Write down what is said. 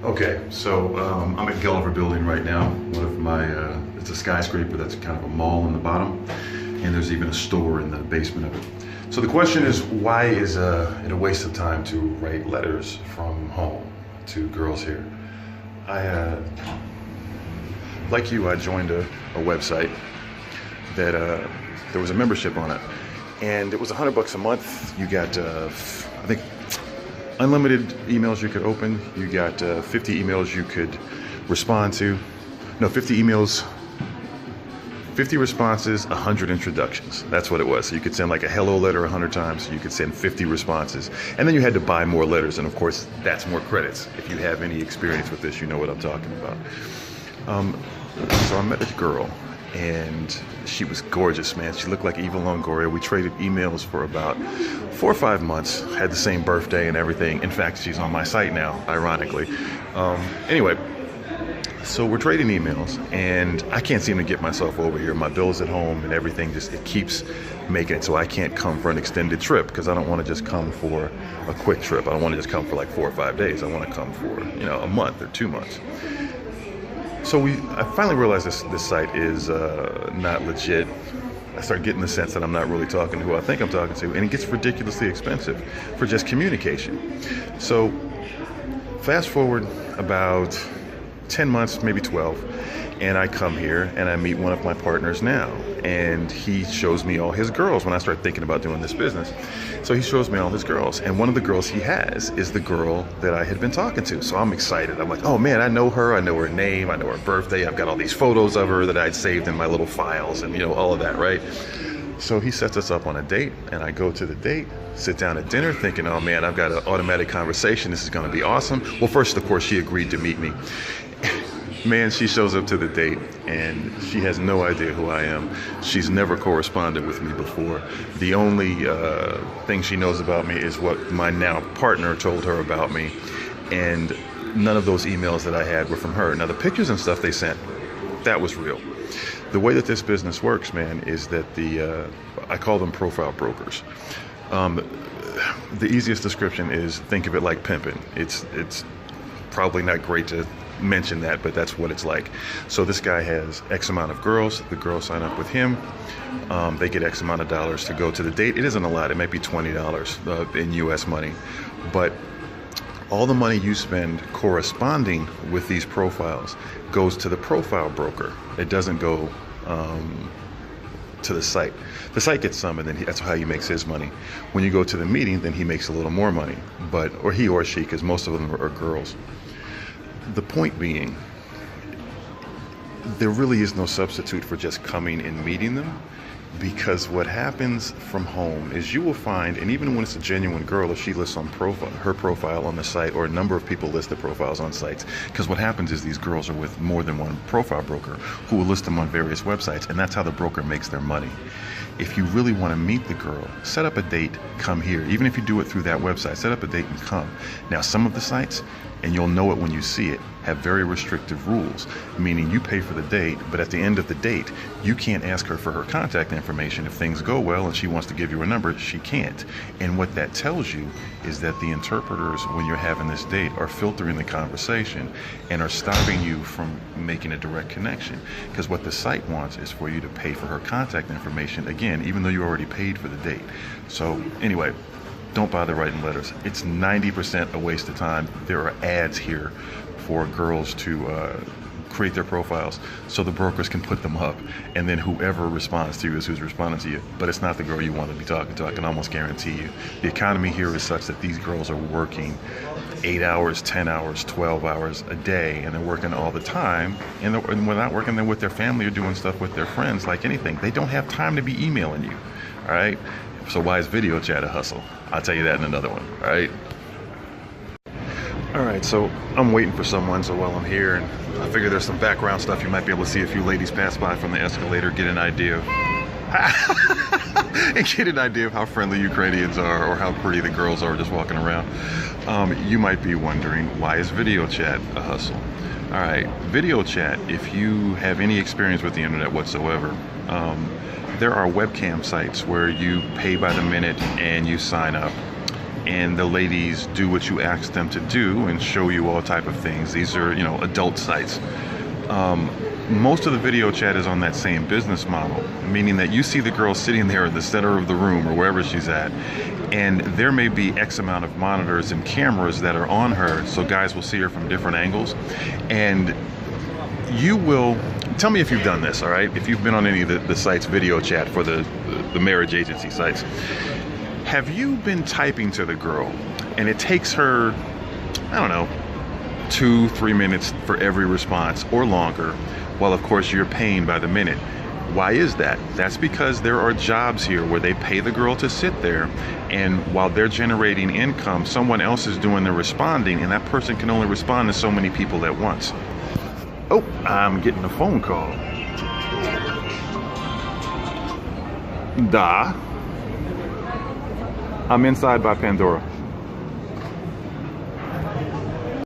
Okay, so I'm at Gulliver Building right now. One of my, it's a skyscraper that's kind of a mall in the bottom, and there's even a store in the basement of it. So the question is, why is it a waste of time to write letters from home to girls here? Like you, I joined a website that there was a membership on it, and it was $100 a month. You got, I think, unlimited emails you could open. You got 50 emails you could respond to. No, 50 emails, 50 responses, 100 introductions. That's what it was. So you could send like a hello letter 100 times. You could send 50 responses. And then you had to buy more letters. And of course, that's more credits. If you have any experience with this, you know what I'm talking about. So I met this girl, and she was gorgeous, man. She looked like Eva Longoria. We traded emails for about 4 or 5 months, had the same birthday and everything. In fact, she's on my site now, ironically. Anyway, so we're trading emails, and I can't seem to get myself over here. My bills at home and everything, it keeps making it so I can't come for an extended trip, because I don't want to just come for a quick trip. I don't want to just come for like 4 or 5 days. I want to come for, a month or 2 months. So I finally realized this site is not legit. I start getting the sense that I'm not really talking to who I think I'm talking to, and it gets ridiculously expensive for just communication. So fast forward about 10 months, maybe 12, and I come here and I meet one of my partners now, and he shows me all his girls when I start thinking about doing this business. So he shows me all his girls, and one of the girls he has is the girl that I had been talking to. So I'm excited. I'm like, oh man, I know her name, I know her birthday, I've got all these photos of her that I'd saved in my little files, and all of that, right? So he sets us up on a date, and I go to the date, sit down at dinner thinking, oh man, I've got an automatic conversation, this is gonna be awesome. Well, first, of course, she agreed to meet me. Man, she shows up to the date, and she has no idea who I am. She's never corresponded with me before. The only thing she knows about me is what my now partner told her about me, and none of those emails that I had were from her. Now, the pictures and stuff they sent, that was real. The way that this business works, man, is that I call them profile brokers. The easiest description is, think of it like pimping. It's probably not great to mention that, but that's what it's like. So this guy has X amount of girls. The girls sign up with him. They get X amount of dollars to go to the date. It isn't a lot. It might be $20 in US money. But all the money you spend corresponding with these profiles goes to the profile broker. It doesn't go to the site. The site gets some, and then that's how he makes his money. When you go to the meeting, then he makes a little more money. Or he or she, because most of them are girls. The point being, there really is no substitute for just coming and meeting them, because what happens from home is you will find, and even when it's a genuine girl, if she lists on her profile on the site, or a number of people list their profiles on sites, because what happens is these girls are with more than one profile broker who will list them on various websites, and that's how the broker makes their money. If you really want to meet the girl, set up a date, come here. Even if you do it through that website, set up a date and come. Now, some of the sites, and you'll know it when you see it, have very restrictive rules, meaning you pay for the date, but at the end of the date, you can't ask her for her contact information. If things go well and she wants to give you a number, she can't. And what that tells you is that the interpreters, when you're having this date, are filtering the conversation and are stopping you from making a direct connection. Because what the site wants is for you to pay for her contact information, again, even though you already paid for the date. So anyway, don't bother writing letters. It's 90% a waste of time. There are ads here for girls to create their profiles so the brokers can put them up, and then whoever responds to you is who's responding to you. But it's not the girl you want to be talking to. I can almost guarantee you. The economy here is such that these girls are working 8 hours, 10 hours, 12 hours a day, and they're working all the time. And when they're not working, they're with their family or doing stuff with their friends, like anything. They don't have time to be emailing you, all right? So why is video chat a hustle? I'll tell you that in another one, all right? All right, so I'm waiting for someone, so while I'm here, and I figure there's some background stuff, you might be able to see a few ladies pass by from the escalator, get an idea of and get an idea of how friendly Ukrainians are, or how pretty the girls are just walking around. You might be wondering, why is video chat a hustle? All right, video chat, if you have any experience with the internet whatsoever, there are webcam sites where you pay by the minute and you sign up. and the ladies do what you ask them to do and show you all type of things. These are, you know, adult sites. Most of the video chat is on that same business model, meaning that you see the girl sitting there in the center of the room or wherever she's at, and there may be X amount of monitors and cameras that are on her, so guys will see her from different angles. And you will, tell me if you've done this, all right? If you've been on any of the sites video chat for the marriage agency sites. Have you been typing to the girl and it takes her, I don't know, 2-3 minutes for every response or longer, while of course you're paying by the minute? Why is that? That's because there are jobs here where they pay the girl to sit there, and while they're generating income, someone else is doing the responding, and that person can only respond to so many people at once. Oh, I'm getting a phone call. Da. I'm inside by Pandora.